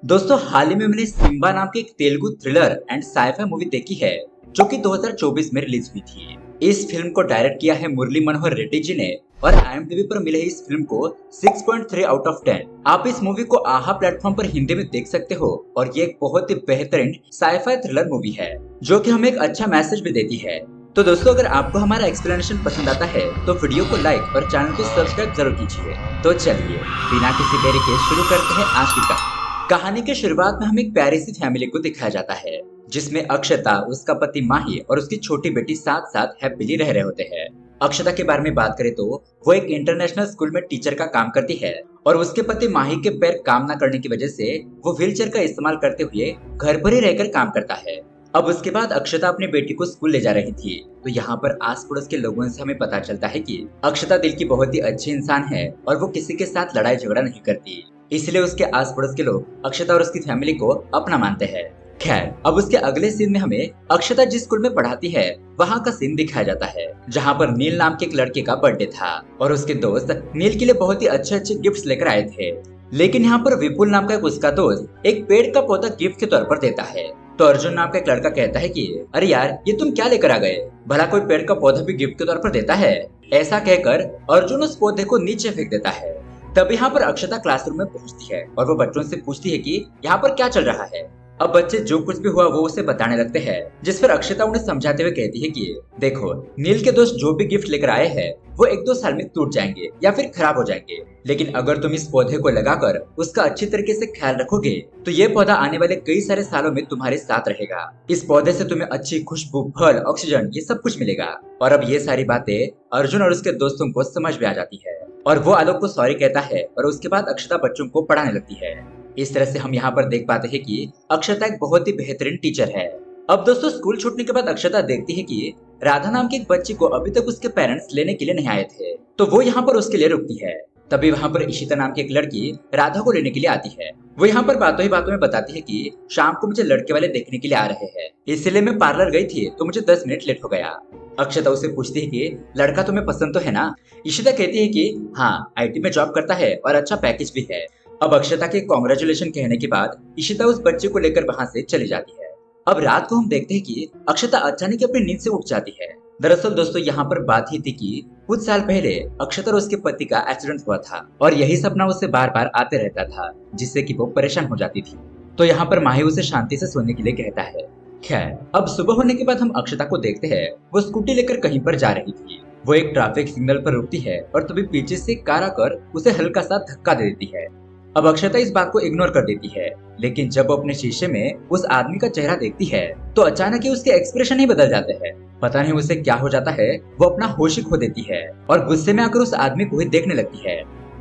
दोस्तों हाल ही में मैंने सिम्बा नाम की एक Telugu thriller and sci-fi movie देखी है जो कि 2024 में रिलीज हुई थी। इस फिल्म को डायरेक्ट किया है मुरली मनोहर रेड्डी जी ने और IMDb पर मिले इस फिल्म को 6.3 आउट ऑफ 10। आप इस मूवी को आहा प्लेटफॉर्म पर हिंदी में देख सकते हो और ये एक बहुत ही बेहतरीन साइफाई थ्रिलर मूवी है जो कि हमें एक अच्छा मैसेज भी देती है। तो दोस्तों अगर आपको हमारा एक्सप्लेनेशन पसंद आता है तो वीडियो को लाइक और चैनल को सब्सक्राइब जरूर कीजिए। तो चलिए बिना किसी देरी के शुरू करते हैं आज की कहानी के शुरुआत में हमें एक प्यारी सी फैमिली को दिखाया जाता है जिसमें अक्षता, उसका पति माही और उसकी छोटी बेटी साथ साथ हैप्पीली रह रहे होते हैं। अक्षता के बारे में बात करें तो वो एक इंटरनेशनल स्कूल में टीचर का काम करती है और उसके पति माही के पैर काम न करने की वजह से वो व्हीलचेयर का इस्तेमाल करते हुए घर पर ही रहकर काम करता है। अब उसके बाद अक्षता अपनी बेटी को स्कूल ले जा रही थी तो यहाँ पर आस पड़ोस के लोगों से हमें पता चलता है कि अक्षता दिल की बहुत ही अच्छी इंसान है और वो किसी के साथ लड़ाई झगड़ा नहीं करती, इसलिए उसके आस पड़ोस के लोग अक्षता और उसकी फैमिली को अपना मानते हैं। खैर अब उसके अगले सीन में हमें अक्षता जिस स्कूल में पढ़ाती है वहाँ का सीन दिखाया जाता है जहाँ पर नील नाम के एक लड़के का बर्थडे था और उसके दोस्त नील के लिए बहुत ही अच्छे अच्छे गिफ्ट्स लेकर आए थे। लेकिन यहाँ पर विपुल नाम का एक उसका दोस्त एक पेड़ का पौधा गिफ्ट के तौर पर देता है तो अर्जुन नाम का एक लड़का कहता है कि अरे यार ये तुम क्या लेकर आ गए, भला कोई पेड़ का पौधा भी गिफ्ट के तौर पर देता है। ऐसा कहकर अर्जुन उस पौधे को नीचे फेंक देता है। तब यहाँ पर अक्षता क्लासरूम में पहुंचती है और वो बच्चों से पूछती है कि यहाँ पर क्या चल रहा है। अब बच्चे जो कुछ भी हुआ वो उसे बताने लगते हैं जिस पर अक्षता उन्हें समझाते हुए कहती है कि देखो नील के दोस्त जो भी गिफ्ट लेकर आए हैं वो 1-2 साल में टूट जाएंगे या फिर खराब हो जाएंगे, लेकिन अगर तुम इस पौधे को लगाकर उसका अच्छी तरीके से ख्याल रखोगे तो ये पौधा आने वाले कई सारे सालों में तुम्हारे साथ रहेगा। इस पौधे से तुम्हें अच्छी खुशबू, फल, ऑक्सीजन ये सब कुछ मिलेगा। और अब ये सारी बातें अर्जुन और उसके दोस्तों को समझ में आ जाती है और वो आलोक को सॉरी कहता है और उसके बाद अक्षता बच्चों को पढ़ाने लगती है। इस तरह से हम यहाँ पर देख पाते हैं कि अक्षता एक बहुत ही बेहतरीन टीचर है। अब दोस्तों स्कूल छूटने के बाद अक्षता देखती है कि राधा नाम की एक बच्ची को अभी तक उसके पेरेंट्स लेने के लिए नहीं आए थे तो वो यहाँ पर उसके लिए रुकती है। तभी वहाँ पर इशिता नाम की एक लड़की राधा को लेने के लिए आती है। वो यहाँ पर बातों ही बातों में बताती है कि शाम को मुझे लड़के वाले देखने के लिए आ रहे हैं, इसलिए मैं पार्लर गई थी तो मुझे 10 मिनट लेट हो गया। अक्षता उसे पूछती है कि लड़का तुम्हें पसंद तो है ना। इशिता कहती है कि हाँ, IT में जॉब करता है और अच्छा पैकेज भी है। अब अक्षता के कॉन्ग्रेचुलेशन कहने के बाद इशिता उस बच्चे को लेकर वहाँ से चली जाती है। अब रात को हम देखते हैं कि अक्षता अचानक अपनी नींद से उठ जाती है। दरअसल दोस्तों यहाँ पर बात ही थी कि कुछ साल पहले अक्षता और उसके पति का एक्सीडेंट हुआ था और यही सपना उसे बार बार आते रहता था जिससे कि वो परेशान हो जाती थी। तो यहाँ पर माही उसे शांति से सोने के लिए कहता है। खैर अब सुबह होने के बाद हम अक्षता को देखते हैं वो स्कूटी लेकर कहीं पर जा रही थी। वो एक ट्रैफिक सिग्नल पर रुकती है और तभी पीछे से कार आकर उसे हल्का सा धक्का दे देती है। अब अक्षता इस बात को इग्नोर कर देती है, लेकिन जब वो अपने शीशे में उस आदमी का चेहरा देखती है तो अचानक ही उसके एक्सप्रेशन ही बदल जाते हैं। पता नहीं उसे क्या हो जाता है, वो अपना होश ही खो देती है और गुस्से में आकर उस आदमी को ही देखने लगती है।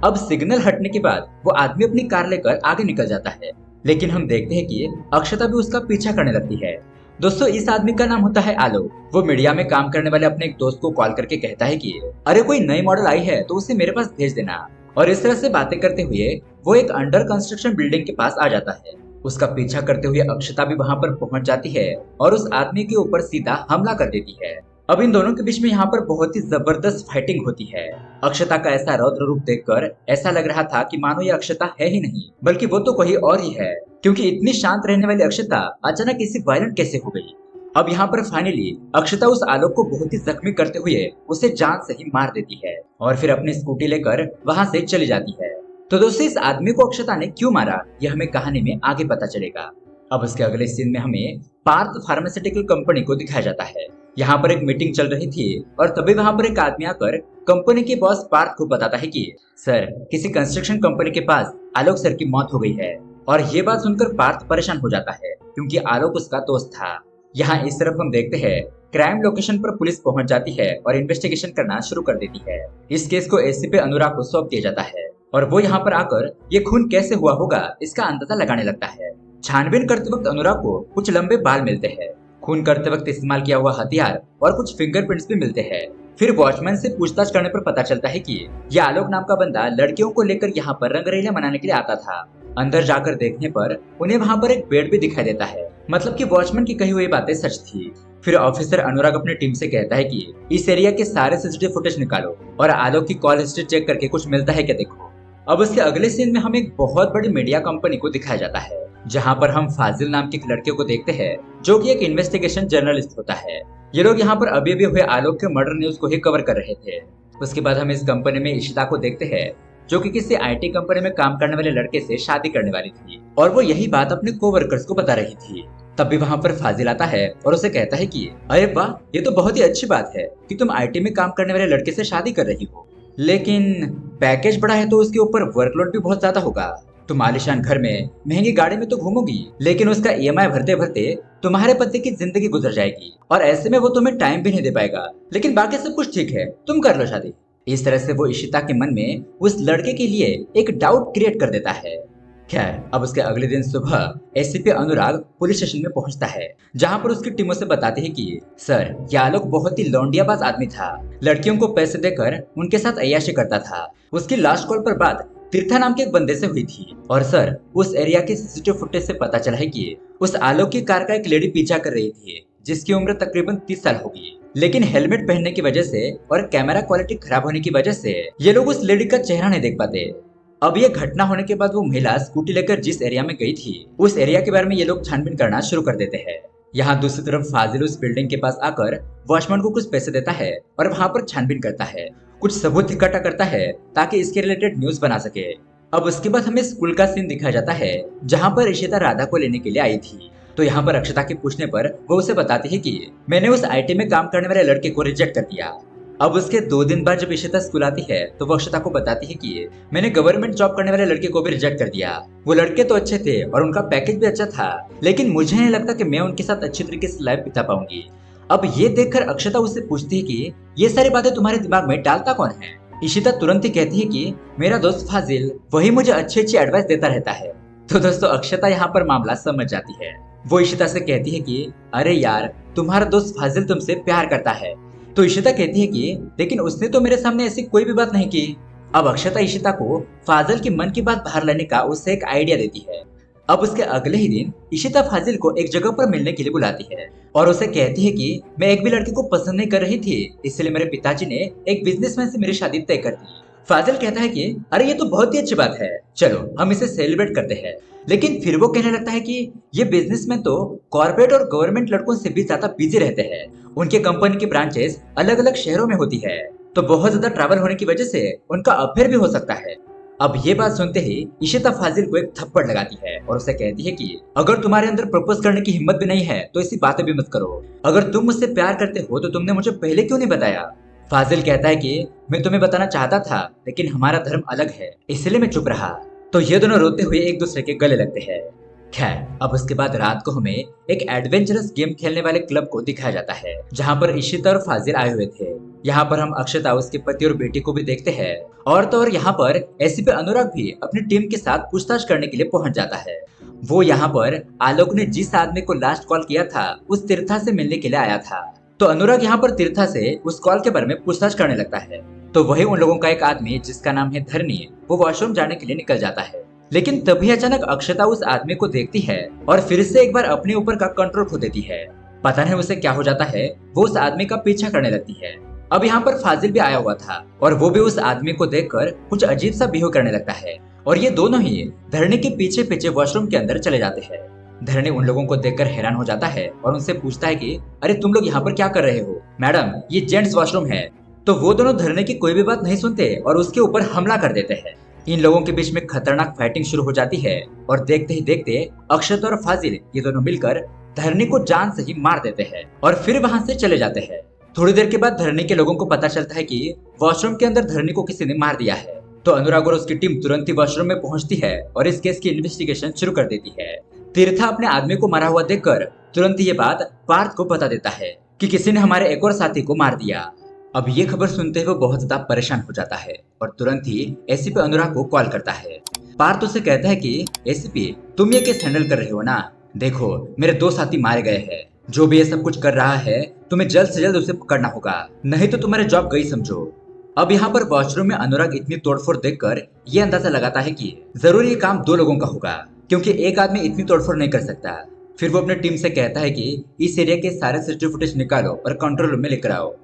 अब सिग्नल हटने के बाद वो आदमी अपनी कार लेकर आगे निकल जाता है, लेकिन हम देखते हैं कि अक्षता भी उसका पीछा करने लगती है। दोस्तों इस आदमी का नाम होता है आलोक। वो मीडिया में काम करने वाले अपने एक दोस्त को कॉल करके कहता है कि अरे कोई नई मॉडल आई है तो उसे मेरे पास भेज देना। और इस तरह से बातें करते हुए वो एक अंडर कंस्ट्रक्शन बिल्डिंग के पास आ जाता है। उसका पीछा करते हुए अक्षता भी वहां पर पहुंच जाती है और उस आदमी के ऊपर सीधा हमला कर देती है। अब इन दोनों के बीच में यहाँ पर बहुत ही जबरदस्त फाइटिंग होती है। अक्षता का ऐसा रौद्र रूप देखकर ऐसा लग रहा था कि मानो ये अक्षता है ही नहीं बल्कि वो तो कोई और ही है, क्योंकि इतनी शांत रहने वाली अक्षता अचानक इसी वायलेंट कैसे हो गई। अब यहाँ पर फाइनली अक्षता उस आलोक को बहुत ही जख्मी करते हुए उसे जान से ही मार देती है और फिर अपनी स्कूटी लेकर वहां से चली जाती है। तो दोस्तों इस आदमी को अक्षता ने क्यों मारा यह हमें कहानी में आगे पता चलेगा। अब उसके अगले सीन में हमें पार्थ फार्मास्यूटिकल कंपनी को दिखाया जाता है। यहाँ पर एक मीटिंग चल रही थी और तभी वहाँ पर एक आदमी आकर कंपनी के बॉस पार्थ को बताता है कि सर किसी कंस्ट्रक्शन कंपनी के पास आलोक सर की मौत हो गई है। और ये बात सुनकर पार्थ परेशान हो जाता है क्योंकि आलोक उसका दोस्त था। यहाँ इस तरफ हम देखते हैं क्राइम लोकेशन पर पुलिस पहुंच जाती है और इन्वेस्टिगेशन करना शुरू कर देती है। इस केस को एसीपी अनुराग को सौंप दिया जाता है और वो यहाँ पर आकर ये खून कैसे हुआ होगा इसका अंदाजा लगाने लगता है। छानबीन करते वक्त अनुराग को कुछ लंबे बाल मिलते हैं, खून करते वक्त इस्तेमाल किया हुआ हथियार और कुछ फिंगरप्रिंट्स भी मिलते हैं। फिर वॉचमैन से पूछताछ करने पर पता चलता है कि यह आलोक नाम का बंदा लड़कियों को लेकर यहाँ पर रंगरेलियां मनाने के लिए आता था। अंदर जाकर देखने पर उन्हें वहाँ पर एक बेड भी दिखाई देता है, मतलब कि वॉचमैन की कही हुई बातें सच थी। फिर ऑफिसर अनुराग अपनी टीम से कहता है कि इस एरिया के सारे सीसीटीवी फुटेज निकालो और आलोक की कॉल हिस्ट्री चेक करके कुछ मिलता है क्या देखो। अब उसके अगले सीन में हमें एक बहुत बड़ी मीडिया कंपनी को दिखाया जाता है जहाँ पर हम फाजिल नाम के एक लड़के को देखते हैं जो कि एक इन्वेस्टिगेशन जर्नलिस्ट होता है। ये लोग यहाँ पर अभी अभी हुए आलोक के मर्डर न्यूज को ही कवर कर रहे थे। उसके बाद हम इस कंपनी में इशिता को देखते हैं जो कि किसी आईटी कंपनी में काम करने वाले लड़के से शादी करने वाली थी और वो यही बात अपने कोवर्कर्स को बता रही थी। तब भी वहाँ पर फाजिल आता है और उसे कहता है कि अरे वाह, ये तो बहुत ही अच्छी बात है कि तुम आईटी में काम करने वाले लड़के से शादी कर रही हो, लेकिन पैकेज बड़ा है तो उसके ऊपर वर्कलोड भी बहुत ज्यादा होगा। तुम आलीशान घर में महंगी गाड़ी में तो घूमोगी, लेकिन उसका ईएमआई भरते भरते तुम्हारे पति की जिंदगी गुजर जाएगी और ऐसे में वो तुम्हें टाइम भी नहीं दे पाएगा। लेकिन बाकी सब कुछ ठीक है, तुम कर लो शादी। इस तरह से वो इशिता के मन में उस लड़के के लिए एक डाउट क्रिएट कर देता है। खैर, अब उसके अगले दिन सुबह एसीपी अनुराग पुलिस स्टेशन में पहुंचता है, जहां पर उसकी टीमों से बताते हैं कि सर, ये आलोक बहुत ही लौंडियाबाज आदमी था, लड़कियों को पैसे देकर उनके साथ अय्याशी करता था। उसकी लास्ट कॉल पर बात तीर्था नाम के एक बंदे से हुई थी और सर, उस एरिया के सीसीटीवी फुटेज से पता चला है कि उस आलोक की कार का एक लेडी पीछा कर रही थी जिसकी उम्र तकरीबन 30 साल होगी, लेकिन हेलमेट पहनने की वजह से और कैमरा क्वालिटी खराब होने की वजह से ये लोग उस लेडी का चेहरा नहीं देख पाते। अब ये घटना होने के बाद वो महिला स्कूटी लेकर जिस एरिया में गई थी उस एरिया के बारे में ये लोग छानबीन करना शुरू कर देते हैं। यहाँ दूसरी तरफ फाजिल उस बिल्डिंग के पास आकर वॉचमैन को कुछ पैसे देता है और वहाँ पर छानबीन करता है, कुछ सबूत इकट्ठा करता है ताकि इसके रिलेटेड न्यूज बना सके। अब उसके बाद हमें स्कूल का सीन दिखाया जाता है जहाँ पर इशिता राधा को लेने के लिए आई थी। तो यहाँ पर अक्षता के पूछने पर वो उसे बताती है कि मैंने उस आईटी में काम करने वाले लड़के को रिजेक्ट कर दिया। अब उसके 2 दिन बाद जब इशिता स्कूल आती है तो वो अक्षता को बताती है कि मैंने गवर्नमेंट जॉब करने वाले लड़के को भी रिजेक्ट कर दिया। वो लड़के तो अच्छे थे और उनका पैकेज भी अच्छा था, लेकिन मुझे नहीं लगता कि मैं उनके साथ अच्छी तरीके से लाइफ बिता पाऊंगी। अब ये देखकर अक्षता उससे पूछती है कि ये सारी बातें तुम्हारे दिमाग में डालता कौन है। इशिता तुरंत ही कहती है कि मेरा दोस्त फाजिल, वही मुझे अच्छी अच्छी एडवाइस देता रहता है। तो दोस्तों, अक्षता यहाँ पर मामला समझ जाती है। वो इशिता से कहती है कि अरे यार, तुम्हारा दोस्त फाजिल तुमसे प्यार करता है। तो इशिता कहती है कि लेकिन उसने तो मेरे सामने ऐसी कोई भी बात नहीं की। अब अक्षता इशिता को फाजिल की मन की बात बाहर लाने का उससे एक आइडिया देती है। अब उसके अगले ही दिन इशिता फाजिल को एक जगह पर मिलने के लिए बुलाती है और उसे कहती है कि मैं एक भी लड़के को पसंद नहीं कर रही थी, इसलिए मेरे पिताजी ने एक बिजनेसमैन से मेरी शादी तय कर दी। फाजिल कहता है कि अरे ये तो बहुत ही अच्छी बात है, चलो हम इसे सेलिब्रेट करते हैं। लेकिन फिर वो कहने लगता है कि ये बिजनेसमैन तो कॉर्पोरेट और गवर्नमेंट लड़कों से भी ज्यादा बिजी रहते हैं, उनके कंपनी की ब्रांचेस अलग अलग शहरों में होती है, तो बहुत ज्यादा ट्रैवल होने की वजह से उनका अफेयर भी हो सकता है। अब ये बात सुनते ही इशिता फाजिल को एक थप्पड़ लगाती है और उसे कहती है कि अगर तुम्हारे अंदर प्रपोज करने की हिम्मत भी नहीं है तो ऐसी बातें भी मत करो। अगर तुम मुझसे प्यार करते हो तो तुमने मुझे पहले क्यों नहीं बताया। फाजिल कहता है कि मैं तुम्हें बताना चाहता था, लेकिन हमारा धर्म अलग है, इसलिए मैं चुप रहा। तो ये दोनों रोते हुए एक दूसरे के गले लगते हैं। खैर, अब उसके बाद रात को हमें एक एडवेंचरस गेम खेलने वाले क्लब को दिखाया जाता है जहाँ पर इशिता और फाजिल आए हुए थे। यहाँ पर हम अक्षता, उसके पति और बेटी को भी देखते हैं। और तो और यहाँ पर एसीपी अनुराग भी अपनी टीम के साथ पूछताछ करने के लिए पहुंच जाता है। वो यहाँ पर आलोक ने जिस आदमी को लास्ट कॉल किया था उस तीर्था से मिलने के लिए आया था। तो अनुराग यहाँ पर तीर्था से उस कॉल के बारे में पूछताछ करने लगता है। तो वही उन लोगों का एक आदमी जिसका नाम है धरनी, वो वॉशरूम जाने के लिए निकल जाता है। लेकिन तभी अचानक अक्षता उस आदमी को देखती है और फिर से एक बार अपने ऊपर का कंट्रोल खो देती है। पता नहीं उसे क्या हो जाता है, वो उस आदमी का पीछा करने लगती है। अब यहाँ पर फाजिल भी आया हुआ था और वो भी उस आदमी को देखकर कुछ अजीब सा बिहेव करने लगता है और ये दोनों ही धरनी के पीछे पीछे वॉशरूम के अंदर चले जाते हैं। धरनी उन लोगों को देखकर हैरान हो जाता है और उनसे पूछता है कि अरे तुम लोग यहाँ पर क्या कर रहे हो? मैडम, ये जेंट्स वॉशरूम है। तो वो दोनों धरनी की कोई भी बात नहीं सुनते और उसके ऊपर हमला कर देते हैं। इन लोगों के बीच में खतरनाक फाइटिंग शुरू हो जाती है और देखते ही देखते अक्षत और फाजिल ये दोनों मिलकर धरनी को जान से ही मार देते हैं और फिर वहां से चले जाते हैं। थोड़ी देर के बाद धरनी के लोगों को पता चलता है कि वॉशरूम के अंदर धरनी को किसी ने मार दिया है। तो अनुराग और उसकी टीम तुरंत ही वॉशरूम में पहुंचती है और इस केस की इन्वेस्टिगेशन शुरू कर देती है। तीर्था अपने आदमी को मारा हुआ देखकर तुरंत ये बात पार्थ को बता देता है कि किसी ने हमारे एक और साथी को मार दिया। अब ये खबर सुनते हुए बहुत ज्यादा परेशान हो जाता है और तुरंत ही एसीपी अनुराग को कॉल करता है। पार्थ उसे कहता है कि एसीपी, तुम ये केस हैंडल कर रहे हो ना? देखो, मेरे 2 साथी मारे गए हैं। जो भी ये सब कुछ कर रहा है तुम्हें जल्द से जल्द उसे पकड़ना होगा, नहीं तो तुम्हारी जॉब गई समझो। अब यहाँ पर वॉशरूम में अनुराग इतनी तोड़फोड़ देखकर ये अंदाजा लगाता है कि जरूर ये काम 2 लोगों का होगा, क्योंकि एक आदमी इतनी तोड़फोड़ नहीं कर सकता। फिर वो अपनी टीम से कहता है कि इस एरिया के सारे सीसीटीवी फुटेज निकालो और कंट्रोल रूम में लेकर आओ।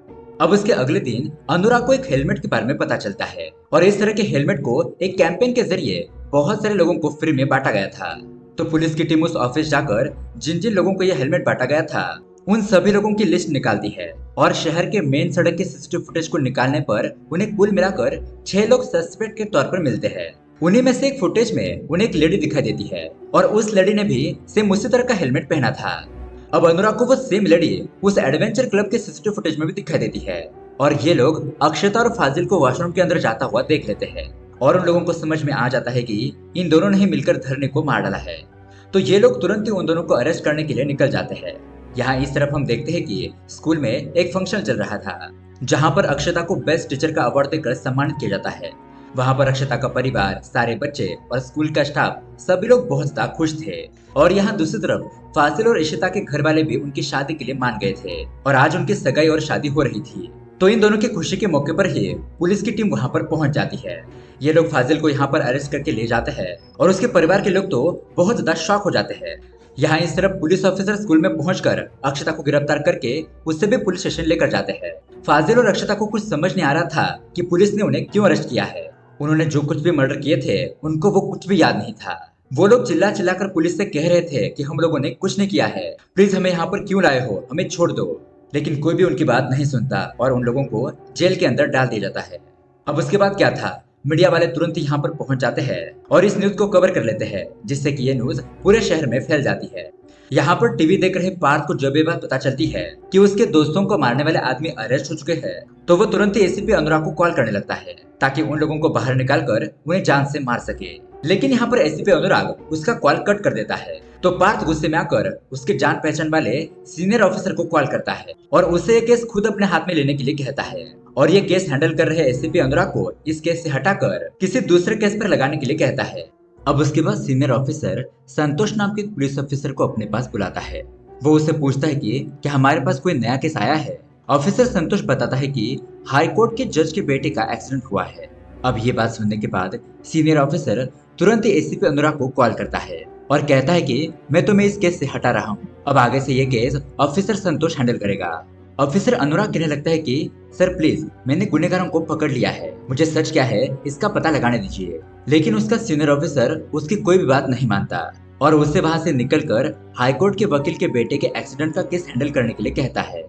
अब उसके अगले दिन अनुराग को एक हेलमेट के बारे में पता चलता है और इस तरह के हेलमेट को एक कैंपेन के जरिए बहुत सारे लोगों को फ्री में बांटा गया था। तो पुलिस की टीम उस ऑफिस जाकर जिन जिन लोगों को ये हेलमेट बांटा गया था उन सभी लोगों की लिस्ट निकालती है और शहर के मेन सड़क के सीसीटीवी फुटेज को निकालने पर उन्हें कुल मिलाकर 6 लोग सस्पेक्ट के तौर पर मिलते हैं। उन्हीं में से एक फुटेज में उन्हें एक लेडी दिखाई देती है और उस लेडी ने भी सेम उसी तरह का हेलमेट पहना था। अब अनुराग को वो सेम लेडी उस एडवेंचर क्लब के सीसीटीवी फुटेज में भी दिखाई देती है और ये लोग अक्षता और फाजिल को वॉशरूम के अंदर जाता हुआ देख लेते हैं और उन लोगों को समझ में आ जाता है कि इन दोनों ने ही मिलकर धरने को मार डाला है। तो ये लोग तुरंत ही उन दोनों को अरेस्ट करने के लिए निकल जाते हैं। यहाँ इस तरफ हम देखते हैं कि स्कूल में एक फंक्शन चल रहा था जहाँ पर अक्षता को बेस्ट टीचर का अवार्ड देकर सम्मानित किया जाता है। वहाँ पर अक्षता का परिवार, सारे बच्चे और स्कूल का स्टाफ सभी लोग बहुत ज्यादा खुश थे। और यहाँ दूसरी तरफ फासिल और इशिता के घर वाले भी उनकी शादी के लिए मान गए थे और आज उनकी सगाई और शादी हो रही थी। तो इन दोनों की खुशी के मौके पर ही पुलिस की टीम वहाँ पर पहुंच जाती है। ये लोग फाजिल को यहाँ पर अरेस्ट करके ले जाते हैं और उसके परिवार के लोग तो बहुत ज्यादा शॉक हो जाते हैं। यहाँ इस तरफ पुलिस ऑफिसर स्कूल में पहुंचकर अक्षता को गिरफ्तार करके उससे भी पुलिस स्टेशन लेकर जाते हैं। फाजिल और अक्षता को कुछ समझ नहीं आ रहा था कि पुलिस ने उन्हें क्यों अरेस्ट किया है। उन्होंने जो कुछ भी मर्डर किए थे उनको वो कुछ भी याद नहीं था। वो लोग चिल्ला चिल्ला कर पुलिस से कह रहे थे कि हम लोगों ने कुछ नहीं किया है, प्लीज हमें यहाँ पर क्यों लाए हो, हमें छोड़ दो। लेकिन कोई भी उनकी बात नहीं सुनता और उन लोगों को जेल के अंदर डाल दिया जाता है। अब उसके बाद क्या था, मीडिया वाले तुरंत यहाँ पर पहुंच जाते हैं और इस न्यूज को कवर कर लेते हैं जिससे कि ये न्यूज पूरे शहर में फैल जाती है। यहाँ पर टीवी देख रहे पार्थ को जब ये बात पता चलती है कि उसके दोस्तों को मारने वाले आदमी अरेस्ट हो चुके हैं तो वो तुरंत ही एसीपी अनुराग को कॉल करने लगता है ताकि उन लोगों को बाहर निकालकर उन्हें जान से मार सके। लेकिन यहाँ पर एसीपी अनुराग उसका कॉल कट कर देता है तो पार्थ गुस्से में आकर उसके जान पहचान वाले सीनियर ऑफिसर को कॉल करता है और उसे ये केस खुद अपने हाथ में लेने के लिए कहता है और ये केस हैंडल कर रहे एसीपी अनुराग को इस केस से हटाकर किसी दूसरे केस पर लगाने के लिए कहता है। अब उसके बाद सीनियर ऑफिसर संतोष नाम के पुलिस ऑफिसर को अपने पास बुलाता है। वो उससे पूछता है कि क्या हमारे पास कोई नया केस आया है। ऑफिसर संतोष बताता है कि हाई कोर्ट के जज के बेटे का एक्सीडेंट हुआ है। अब ये बात सुनने के बाद सीनियर ऑफिसर तुरंत ही एसीपी अनुराग को कॉल करता है और कहता है कि मैं तुम्हें इस केस से हटा रहा हूँ, अब आगे से ये केस ऑफिसर संतोष हैंडल करेगा। ऑफिसर अनुराग कहने लगता है कि सर प्लीज, मैंने गुनहगारों को पकड़ लिया है, मुझे सच क्या है इसका पता लगाने दीजिए। लेकिन उसका सीनियर ऑफिसर उसकी कोई भी बात नहीं मानता और उससे वहां से निकलकर हाईकोर्ट के वकील के बेटे के एक्सीडेंट का केस हैंडल करने के लिए कहता है।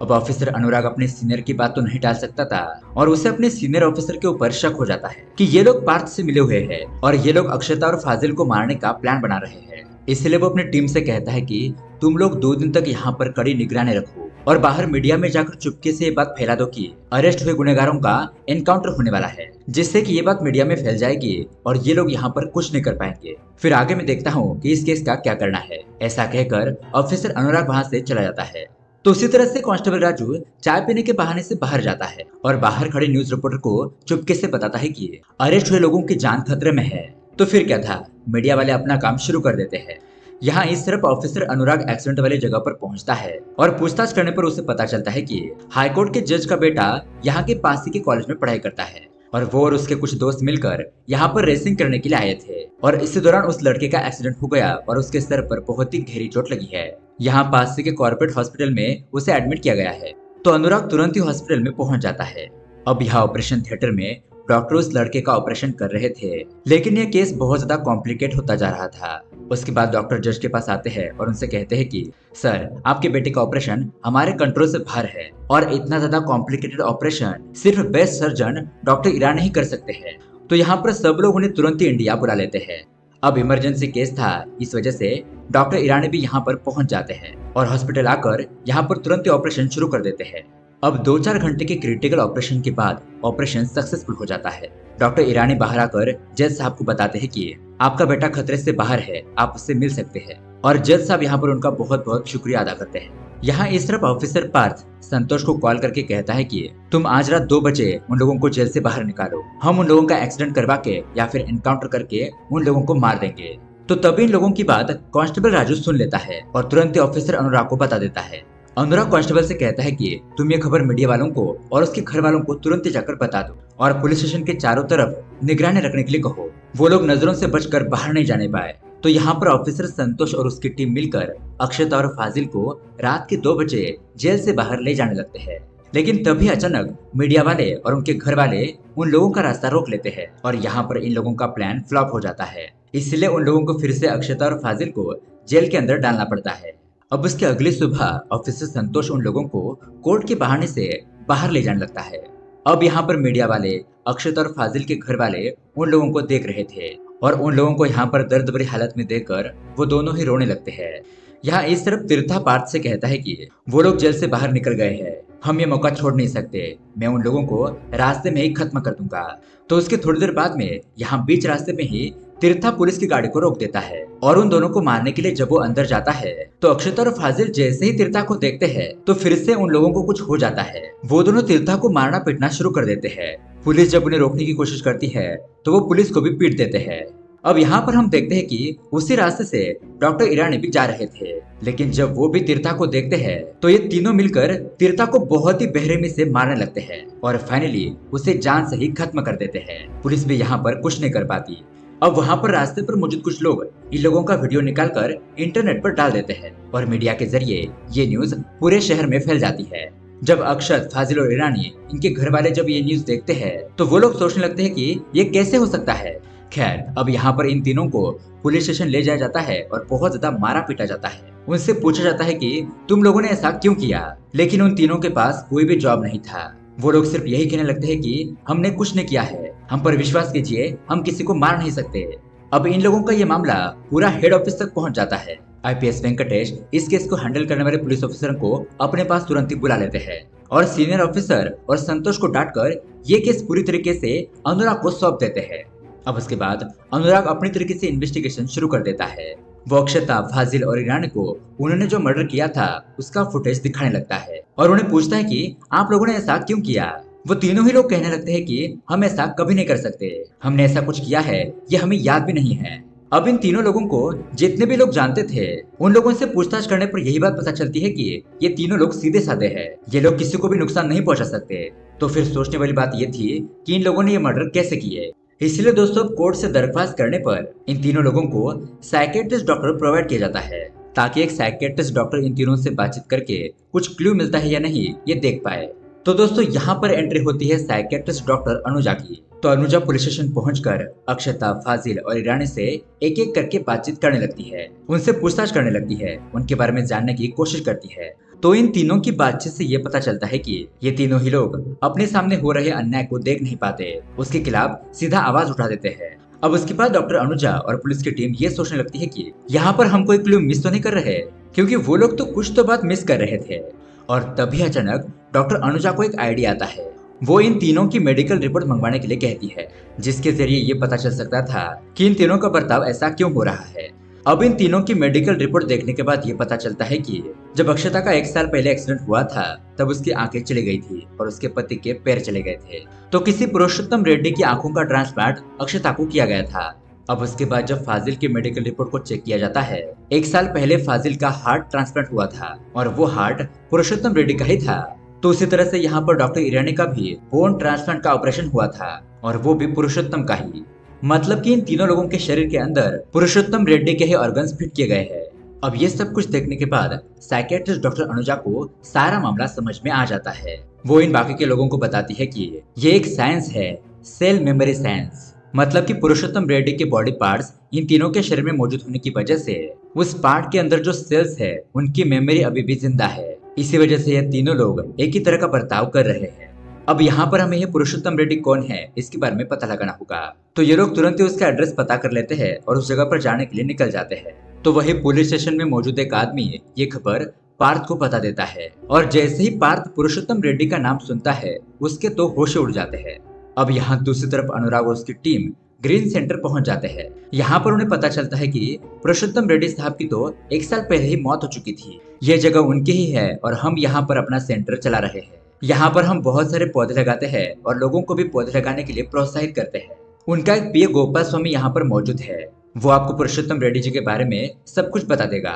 अब ऑफिसर अनुराग अपने सीनियर की बात तो नहीं टाल सकता था और उसे अपने सीनियर ऑफिसर के ऊपर शक हो जाता है कि ये लोग पार्थ से मिले हुए हैं और ये लोग अक्षता और फाजिल को मारने का प्लान बना रहे हैं। इसलिए वो अपनी टीम से कहता है कि तुम लोग 2 दिन तक यहाँ पर कड़ी निगरानी रखो और बाहर मीडिया में जाकर चुपके से ये बात फैला दो कि अरेस्ट हुए गुनहगारों का एनकाउंटर होने वाला है, जिससे कि ये बात मीडिया में फैल जाएगी और ये लोग यहाँ पर कुछ नहीं कर पाएंगे। फिर आगे मैं देखता हूँ कि इस केस का क्या करना है। ऐसा कहकर ऑफिसर अनुराग वहाँ से चला जाता है। तो उसी तरह से कांस्टेबल राजू चाय पीने के बहाने से बाहर जाता है और बाहर खड़े न्यूज रिपोर्टर को चुपके से बताता है कि अरेस्ट हुए लोगों की जान खतरे में है। तो फिर क्या था, मीडिया वाले अपना काम शुरू कर देते हैं। यहाँ इस तरफ ऑफिसर अनुराग एक्सीडेंट वाली जगह पर पहुंचता है और पूछताछ करने पर उसे पता चलता है कि हाईकोर्ट के जज का बेटा यहाँ के पास ही के कॉलेज में पढ़ाई करता है और वो और उसके कुछ दोस्त मिलकर यहाँ पर रेसिंग करने के लिए आए थे और इसी दौरान उस लड़के का एक्सीडेंट हो गया और उसके सर पर बहुत ही गहरी चोट लगी है। यहाँ पास के कॉर्पोरेट हॉस्पिटल में उसे एडमिट किया गया है। तो अनुराग तुरंत ही हॉस्पिटल में पहुंच जाता है। अब यहाँ ऑपरेशन थिएटर में डॉक्टर उस लड़के का ऑपरेशन कर रहे थे, लेकिन यह केस बहुत ज्यादा कॉम्प्लिकेट होता जा रहा था। उसके बाद डॉक्टर जज के पास आते हैं और उनसे कहते हैं कि सर, आपके बेटे का ऑपरेशन हमारे कंट्रोल से बाहर है और इतना ज्यादा कॉम्प्लिकेटेड ऑपरेशन सिर्फ बेस्ट सर्जन डॉक्टर ईरानी ही कर सकते हैं। तो यहाँ पर सब लोग उन्हें तुरंत ही इंडिया बुला लेते हैं। अब इमरजेंसी केस था, इस वजह से डॉक्टर ईरानी भी यहाँ पर पहुंच जाते हैं और हॉस्पिटल आकर यहाँ पर तुरंत ही ऑपरेशन शुरू कर देते हैं। अब 2-4 घंटे के क्रिटिकल ऑपरेशन के बाद ऑपरेशन सक्सेसफुल हो जाता है। डॉक्टर ईरानी बाहर आकर जज साहब को बताते हैं कि आपका बेटा खतरे से बाहर है, आप उससे मिल सकते हैं और जज साहब यहाँ पर उनका बहुत बहुत शुक्रिया अदा करते हैं। यहाँ इस तरफ ऑफिसर पार्थ संतोष को कॉल करके कहता है कि तुम आज रात 2 बजे उन लोगों को जेल से बाहर निकालो, हम उन लोगों का एक्सीडेंट करवा के या फिर एनकाउंटर करके उन लोगों को मार देंगे। तो तभी इन लोगों की बात कांस्टेबल राजू सुन लेता है और तुरंत ही ऑफिसर अनुराग को बता देता है। अनुराग कांस्टेबल से कहता है कि तुम ये खबर मीडिया वालों को और उसके घर वालों को तुरंत जाकर बता दो और पुलिस स्टेशन के चारों तरफ निगरानी रखने के लिए कहो, वो लोग नजरों से बचकर बाहर नहीं जाने पाए। तो यहाँ पर ऑफिसर संतोष और उसकी टीम मिलकर अक्षता और फाजिल को रात के 2 बजे जेल से बाहर ले जाने लगते हैं। लेकिन तभी अचानक मीडिया वाले और उनके घर वाले उन लोगों का रास्ता रोक लेते हैं और यहाँ पर इन लोगों का प्लान फ्लॉप हो जाता है। इसलिए उन लोगों को फिर से अक्षता और फाजिल को जेल के अंदर डालना पड़ता है। अब उसके अगली सुबह ऑफिसर संतोष उन लोगों को कोर्ट के बहाने से बाहर ले जाने लगता है। अब यहाँ पर मीडिया वाले अक्षत और फाजिल के घर वाले उन लोगों को देख रहे थे और उन लोगों को यहाँ पर दर्द भरी हालत में देखकर वो दोनों ही रोने लगते हैं। यहाँ इस तरफ तीर्था पार्थ से कहता है कि वो लोग जेल से बाहर निकल गए हैं, हम ये मौका छोड़ नहीं सकते, मैं उन लोगों को रास्ते में ही खत्म कर दूंगा। तो उसके थोड़ी देर बाद में यहाँ बीच रास्ते में ही तीर्था पुलिस की गाड़ी को रोक देता है और उन दोनों को मारने के लिए जब वो अंदर जाता है तो अक्षता और फाजिल जैसे ही तीर्था को देखते हैं तो फिर से उन लोगों को कुछ हो जाता है। वो दोनों तीर्था को मारना पीटना शुरू कर देते हैं। पुलिस जब उन्हें रोकने की कोशिश करती है तो वो पुलिस को भी पीट देते हैं। अब यहाँ पर हम देखते हैं कि उसी रास्ते से डॉक्टर ईरानी भी जा रहे थे, लेकिन जब वो भी तीर्था को देखते हैं तो ये तीनों मिलकर तीर्था को बहुत ही बेरहमी से मारने लगते हैं और फाइनली उसे जान से ही खत्म कर देते हैं। पुलिस भी यहाँ पर कुछ नहीं कर पाती। अब वहाँ पर रास्ते पर मौजूद कुछ लोग इन लोगों का वीडियो निकालकर इंटरनेट पर डाल देते हैं और मीडिया के जरिए ये न्यूज पूरे शहर में फैल जाती है। जब अक्षत, फाजिल और ईरानी इनके घर वाले जब ये न्यूज देखते हैं तो वो लोग सोचने लगते हैं कि ये कैसे हो सकता है। खैर, अब यहाँ पर इन तीनों को पुलिस स्टेशन ले जाया जाता है और बहुत ज्यादा मारा पीटा जाता है। उनसे पूछा जाता है कि तुम लोगों ने ऐसा क्यों किया, लेकिन उन तीनों के पास कोई भी जवाब नहीं था। वो लोग सिर्फ यही कहने लगते हैं कि हमने कुछ नहीं किया है, हम पर विश्वास कीजिए, हम किसी को मार नहीं सकते। अब इन लोगों का ये मामला पूरा हेड ऑफिस तक पहुंच जाता है। आईपीएस वेंकटेश इस केस को हैंडल करने वाले पुलिस ऑफिसर को अपने पास तुरंत ही बुला लेते हैं और सीनियर ऑफिसर और संतोष को डांटकर ये केस पूरी तरीके से अनुराग को सौंप देते हैं। अब उसके बाद अनुराग अपनी तरीके से इन्वेस्टिगेशन शुरू कर देता है। वो अक्षता, फाजिल और ईरानी को उन्होंने जो मर्डर किया था उसका फुटेज दिखाने लगता है और उन्हें पूछता है कि आप लोगों ने ऐसा क्यों किया। वो तीनों ही लोग कहने लगते हैं कि हम ऐसा कभी नहीं कर सकते, हमने ऐसा कुछ किया है ये हमें याद भी नहीं है। अब इन तीनों लोगों को जितने भी लोग जानते थे उन लोगों से पूछताछ करने पर यही बात पता चलती है कि ये तीनों लोग सीधे साधे हैं, ये लोग किसी को भी नुकसान नहीं पहुंचा सकते। तो फिर सोचने वाली बात ये थी कि इन लोगों ने ये मर्डर कैसे किए। इसलिए दोस्तों कोर्ट से दरख्वास्त करने पर इन तीनों लोगों को साइकेट्रिस्ट डॉक्टर प्रोवाइड किया जाता है ताकि एक साइकेट्रिस्ट डॉक्टर इन तीनों से बातचीत करके कुछ क्लू मिलता है या नहीं ये देख पाए। तो दोस्तों यहाँ पर एंट्री होती है साइकेट्रिस्ट डॉक्टर अनुजा की। तो अनुजा पुलिस स्टेशन पहुंचकर अक्षता, फाजिल और ईरानी से एक एक करके बातचीत करने लगती है, उनसे पूछताछ करने लगती है, उनके बारे में जानने की कोशिश करती है। तो इन तीनों की बातचीत से ये पता चलता है कि ये तीनों ही लोग अपने सामने हो रहे अन्याय को देख नहीं पाते, उसके खिलाफ सीधा आवाज उठा देते हैं। अब उसके बाद डॉक्टर अनुजा और पुलिस की टीम ये सोचने लगती है कि यहाँ पर हम कोई क्लू मिस तो नहीं कर रहे, क्योंकि वो लोग तो कुछ तो बात मिस कर रहे थे। और तभी अचानक डॉक्टर अनुजा को एक आइडिया आता है। वो इन तीनों की मेडिकल रिपोर्ट मंगवाने के लिए कहती है, जिसके जरिए ये पता चल सकता था कि इन तीनों का बर्ताव ऐसा क्यों हो रहा है। अब इन तीनों की मेडिकल रिपोर्ट देखने के बाद ये पता चलता है कि जब अक्षता का 1 साल पहले एक्सीडेंट हुआ था तब उसकी आंखें चली गई थी और उसके पति के पैर चले गए थे। तो किसी पुरुषोत्तम रेड्डी की आंखों का ट्रांसप्लांट अक्षता को किया गया था। अब उसके बाद जब फाजिल की मेडिकल रिपोर्ट को चेक किया जाता है, 1 साल पहले फाजिल का हार्ट ट्रांसप्लांट हुआ था और वो हार्ट पुरुषोत्तम रेड्डी का ही था। तो उसी तरह से यहाँ पर डॉक्टर ईरानी का भी बोन ट्रांसप्लांट का ऑपरेशन हुआ था और वो भी पुरुषोत्तम का ही। मतलब कि इन तीनों लोगों के शरीर के अंदर पुरुषोत्तम रेड्डी के ही ऑर्गन्स फिट किए गए हैं। अब ये सब कुछ देखने के बाद साइकेट्रिस्ट डॉक्टर अनुजा को सारा मामला समझ में आ जाता है। वो इन बाकी के लोगों को बताती है कि ये एक साइंस है, सेल मेमोरी साइंस। मतलब कि पुरुषोत्तम रेड्डी के बॉडी पार्ट्स इन तीनों के शरीर में मौजूद होने की वजह से उस पार्ट के अंदर जो सेल्स है उनकी मेमोरी अभी भी जिंदा है। इसी वजह से ये तीनों लोग एक ही तरह का बर्ताव कर रहे हैं। अब यहाँ पर हमें ये पुरुषोत्तम रेड्डी कौन है इसके बारे में पता लगाना होगा। तो ये लोग तुरंत ही उसका एड्रेस पता कर लेते हैं और उस जगह पर जाने के लिए निकल जाते हैं। तो वही पुलिस स्टेशन में मौजूद एक आदमी ये खबर पार्थ को बता देता है और जैसे ही पार्थ पुरुषोत्तम रेड्डी का नाम सुनता है उसके तो होश उड़ जाते हैं। अब यहाँ दूसरी तरफ अनुराग और उसकी टीम ग्रीन सेंटर पहुंच जाते हैं। यहाँ पर उन्हें पता चलता है कि पुरुषोत्तम रेड्डी साहब की तो 1 साल पहले ही मौत हो चुकी थी। ये जगह उनकी ही है और हम यहाँ पर अपना सेंटर चला रहे हैं। यहाँ पर हम बहुत सारे पौधे लगाते हैं और लोगों को भी पौधे लगाने के लिए प्रोत्साहित करते हैं। उनका एक पीए गोपाल स्वामी यहाँ पर मौजूद है, वो आपको पुरुषोत्तम रेड्डी जी के बारे में सब कुछ बता देगा।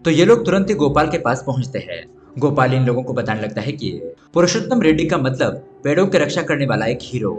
तो ये लोग तुरंत ही गोपाल के पास पहुंचते हैं। गोपाल इन लोगों को बताने लगता है कि पुरुषोत्तम रेड्डी का मतलब पेड़ों की रक्षा करने वाला एक हीरो।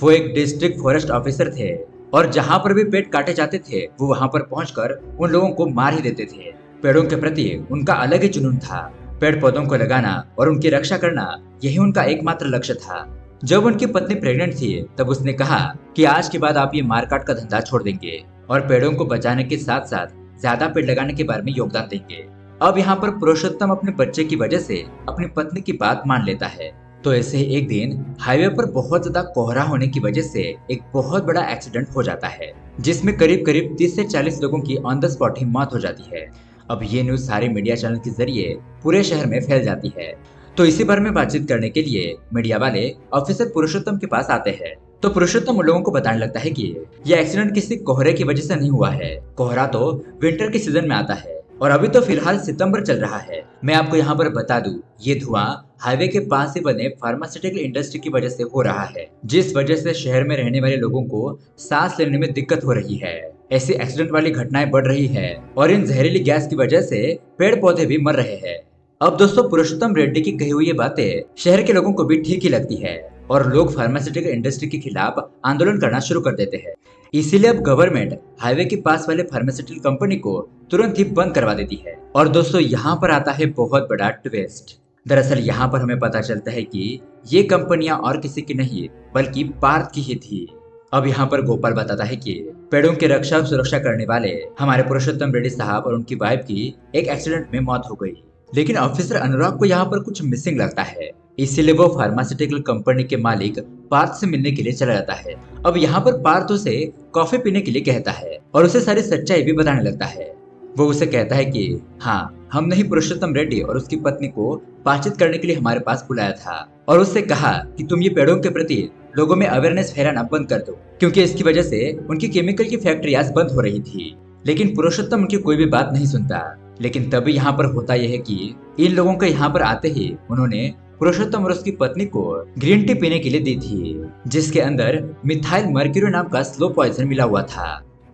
वो एक डिस्ट्रिक्ट फॉरेस्ट ऑफिसर थे और जहाँ पर भी पेड़ काटे जाते थे वो वहाँ पर पहुंचकर उन लोगों को मार ही देते थे। पेड़ों के प्रति उनका अलग ही जुनून था। पेड़ पौधों को लगाना और उनकी रक्षा करना यही उनका एकमात्र लक्ष्य था। जब उनकी पत्नी प्रेग्नेंट थी तब उसने कहा कि आज के बाद आप ये मारकाट का धंधा छोड़ देंगे और पेड़ों को बचाने के साथ साथ ज्यादा पेड़ लगाने के बारे में योगदान देंगे। अब यहाँ पर पुरुषोत्तम अपने बच्चे की वजह से अपनी पत्नी की बात मान लेता है। तो ऐसे ही एक दिन हाईवे पर बहुत ज्यादा कोहरा होने की वजह से एक बहुत बड़ा एक्सीडेंट हो जाता है, जिसमें करीब करीब 30 से 40 लोगों की ऑन द स्पॉट ही मौत हो जाती है। अब ये न्यूज सारे मीडिया चैनल के जरिए पूरे शहर में फैल जाती है। तो इसी बारे में बातचीत करने के लिए मीडिया वाले ऑफिसर पुरुषोत्तम के पास आते हैं। तो पुरुषोत्तम उन लोगों को बताने लगता है कि यह एक्सीडेंट किसी कोहरे की वजह से नहीं हुआ है। कोहरा तो विंटर के सीजन में आता है और अभी तो फिलहाल सितंबर चल रहा है। मैं आपको यहाँ पर बता दूं, ये धुआं हाईवे के पास ही बने फार्मास्यूटिकल इंडस्ट्री की वजह से हो रहा है, जिस वजह से शहर में रहने वाले लोगों को सांस लेने में दिक्कत हो रही है। ऐसी एक्सीडेंट वाली घटनाएं बढ़ रही है और इन जहरीली गैस की वजह से पेड़ पौधे भी मर रहे हैं। अब दोस्तों, पुरुषोत्तम रेड्डी की कही हुई ये बातें शहर के लोगों को भी ठीक ही लगती है और लोग फार्मास्यूटिकल इंडस्ट्री के खिलाफ आंदोलन करना शुरू कर देते हैं। इसीलिए अब गवर्नमेंट हाईवे के पास वाले फार्मास्यूटिकल कंपनी को तुरंत ही बंद करवा देती है। और दोस्तों, यहाँ पर आता है बहुत बड़ा ट्विस्ट। दरअसल यहाँ पर हमें पता चलता है कि ये कंपनियां और किसी की नहीं बल्कि पार्थ की ही थी। अब यहाँ पर गोपाल बताता है कि पेड़ों की रक्षा और सुरक्षा करने वाले हमारे पुरुषोत्तम रेड्डी साहब और उनकी वाइफ की एक एक्सीडेंट में मौत हो गई। लेकिन ऑफिसर अनुराग को यहाँ पर कुछ मिसिंग लगता है, इसीलिए वो फार्मास्यूटिकल कंपनी के मालिक पार्थ से मिलने के लिए चला जाता है। अब यहाँ पर पार्थ उसे कॉफी पीने के लिए कहता है और उसे सारी सच्चाई भी बताने लगता है। वो उसे कहता है कि हाँ, हमने ही पुरुषोत्तम रेड्डी और उसकी पत्नी को बातचीत करने के लिए हमारे पास बुलाया था और उससे कहा कि तुम ये पेड़ों के प्रति लोगों में अवेयरनेस फैलाना बंद कर दो, क्योंकि इसकी वजह से उनकी केमिकल की फैक्ट्रियां बंद हो रही थी। लेकिन पुरुषोत्तम उनकी कोई भी बात नहीं सुनता। लेकिन तभी यहाँ पर होता यह है कि इन लोगों को यहाँ पर आते ही उन्होंने पुरुषोत्तम और उसकी पत्नी को ग्रीन टी पीने के लिए दी थी, जिसके अंदर मिथाइल मर्क्यूरी नाम का स्लो पॉइजन मिला हुआ था।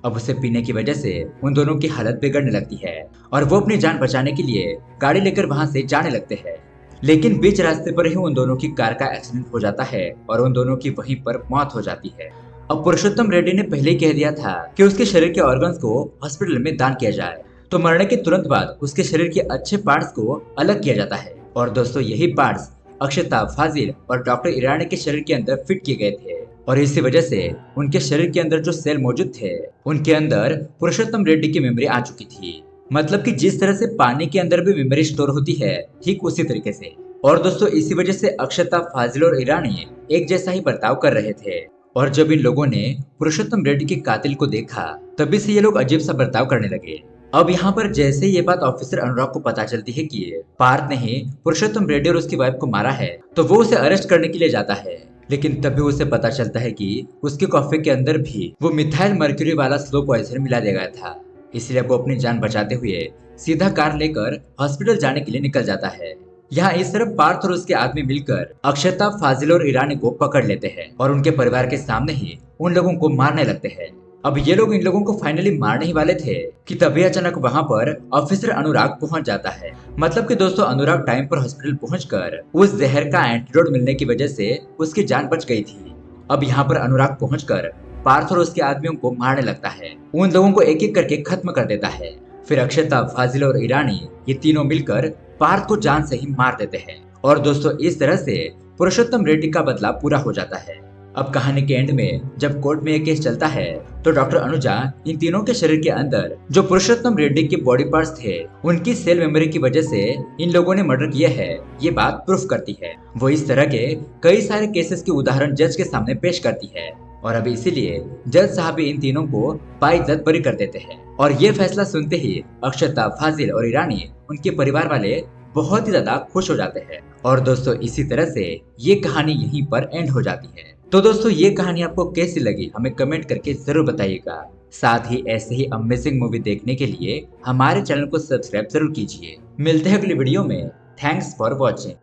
अब उसे पीने की वजह से उन दोनों की हालत बिगड़ने लगती है और वो अपनी जान बचाने के लिए गाड़ी लेकर वहां से जाने लगते हैं। लेकिन बीच रास्ते पर ही उन दोनों की कार का एक्सीडेंट हो जाता है और उन दोनों की वहीं पर मौत हो जाती है। अब पुरुषोत्तम रेड्डी ने पहले ही कह दिया था कि उसके शरीर के ऑर्गन्स को हॉस्पिटल में दान किया जाए, तो मरने के तुरंत बाद उसके शरीर के अच्छे पार्ट्स को अलग किया जाता है। और दोस्तों, यही पार्ट्स अक्षता, फाजिल और डॉक्टर ईरानी के शरीर के अंदर फिट किए गए थे और इसी वजह से उनके शरीर के अंदर जो सेल मौजूद थे उनके अंदर पुरुषोत्तम रेड्डी की मेमोरी आ चुकी थी। मतलब कि जिस तरह से पानी के अंदर भी मेमोरी स्टोर होती है, ठीक उसी तरीके से। और दोस्तों, इसी वजह से अक्षता, फाजिल और ईरानी एक जैसा ही बर्ताव कर रहे थे। और जब इन लोगों ने पुरुषोत्तम रेड्डी के कातिल को देखा तभी से ये लोग अजीब सा बर्ताव करने लगे। अब यहाँ पर जैसे ये बात ऑफिसर अनुराग को पता चलती है कि पार्थ ने ही पुरुषोत्तम रेड्डी और उसकी वाइफ को मारा है, तो वो उसे अरेस्ट करने के लिए जाता है। लेकिन तभी उसे पता चलता है कि उसके कॉफी के अंदर भी वो मिथाइल मर्क्यूरी वाला स्लो पॉइजन मिला दिया गया था। इसलिए वो अपनी जान बचाते हुए सीधा कार लेकर हॉस्पिटल जाने के लिए निकल जाता है। यहाँ इस तरफ पार्थ और उसके आदमी मिलकर अक्षता, फाजिल और ईरानी को पकड़ लेते हैं और उनके परिवार के सामने ही उन लोगों को मारने लगते हैं। अब ये लोग इन लोगों को फाइनली मारने ही वाले थे कि तभी अचानक वहाँ पर ऑफिसर अनुराग पहुंच जाता है। मतलब कि दोस्तों, अनुराग टाइम पर हॉस्पिटल पहुंचकर उस जहर का एंटीडोट मिलने की वजह से उसकी जान बच गई थी। अब यहाँ पर अनुराग पहुंचकर पार्थ और उसके आदमियों को मारने लगता है, उन लोगों को एक एक करके खत्म कर देता है। फिर अक्षता, फाजिल और ईरानी ये तीनों मिलकर पार्थ को जान से ही मार देते हैं। और दोस्तों, इस तरह से पुरुषोत्तम रेड्डी का बदला पूरा हो जाता है। अब कहानी के एंड में जब कोर्ट में एक केस चलता है तो डॉक्टर अनुजा इन तीनों के शरीर के अंदर जो पुरुषोत्तम रेड्डी के बॉडी पार्ट्स थे उनकी सेल मेमोरी की वजह से इन लोगों ने मर्डर किया है, ये बात प्रूफ करती है। वो इस तरह के कई सारे केसेस के उदाहरण जज के सामने पेश करती है और अब इसीलिए जज साहब इन तीनों को बाइज्जत बरी कर देते हैं। और ये फैसला सुनते ही अक्षता, फाजिल और ईरानी उनके परिवार वाले बहुत ही ज्यादा खुश हो जाते हैं। और दोस्तों, इसी तरह से ये कहानी यहीं पर एंड हो जाती है। तो दोस्तों, ये कहानी आपको कैसी लगी हमें कमेंट करके जरूर बताइएगा। साथ ही ऐसे ही अमेजिंग मूवी देखने के लिए हमारे चैनल को सब्सक्राइब जरूर कीजिए। मिलते हैं अगली वीडियो में। Thanks for watching.